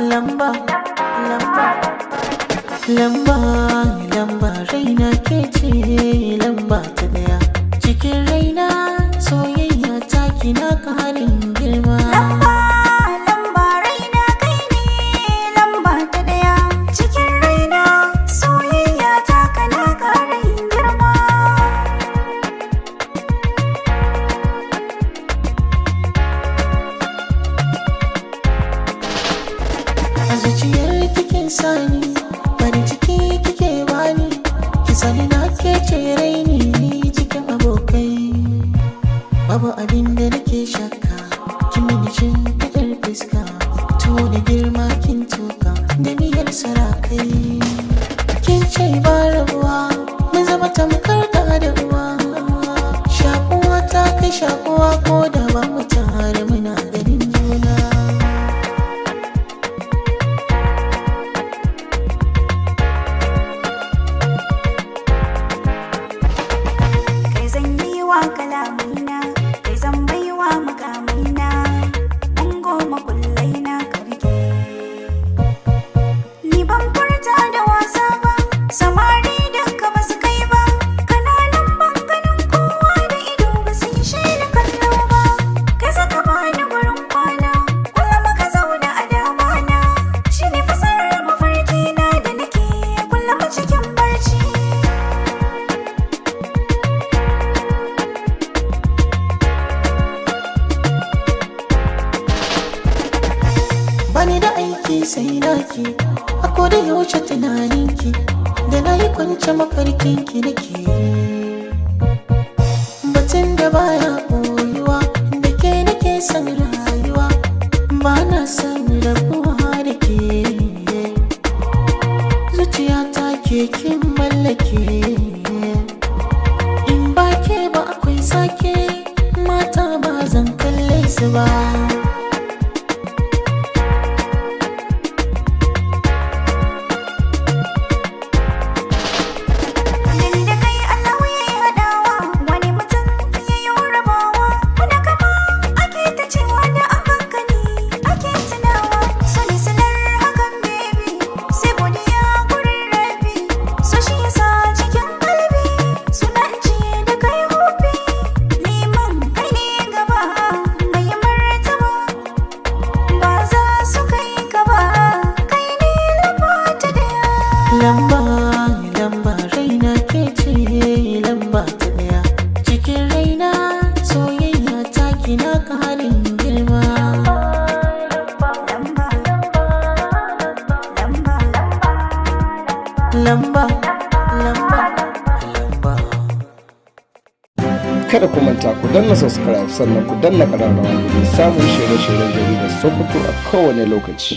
lamba, lamba, lamba, lamba, raina ke ce lamba ta daya. Cikin raina soyayya ta kina ƙarin girma. Lamba, raina kai ne lamba ta daya. Cikin raina soyayya ta kana ƙarin girma. A zuciyar kikin sani, farin ciki kike bani, ki sani na ke ce raini cikin abokai. Babu abin da nake shakka, kin mini shimfiɗar fuska, tuwo da girma kin tuka da miyar sarakai. Kin ce ba rabuwa, mun zama tamkar da uwa. Shakuwa ta kai shakuwa ko da ba mu tare muna ganin juna. Kai zan yi wa kalamina, kai zan bai wa makamina, mun goma kullai na karke. Ni ban furta da wasa ba, samari duka ba su kai ba, kananan ban ganin kowa da ido ba su yi shaida kallo ba. Kai saka bani gurin kwana, kullum ka zauna a damana, shi ne fasarar mafarkina da nake kullum cikin barci. Bani da aiki sai naki, a koda yaushe tunaninki, da na yi kwance mafarkinki nake. Batun da baya koyuwa, da ke nake son rayuwa, ba na son rabuwa da ke. Zuciya ta ke kin mallake, in ba ke ba akwai sake, mata ba zan kalle su ba. Ni da kai Allah ya yi hadawa, wani mutum ya yi rabawa, wani kama ake ta cewa da an kankani ake tunawa. Sani sanar hakan baby, sai godiya gurin rabi, so shi yasa cikin kalbi suna ce da kai hobi. Liman kai ne gaba mai martaba, ba za su kai ka ba, kai ne lamba ta daya. Lamba, lamba, raina ke ce lamba ta daya. Cikin raina soyayya ta kina ƙarin girma. Lamba, Lamba, lamba. Kada ku manta ku danna subscribe sannan ku danna ƙararrawa domin samun shirye-shiryen jaridar Sokoto a kowane lokaci.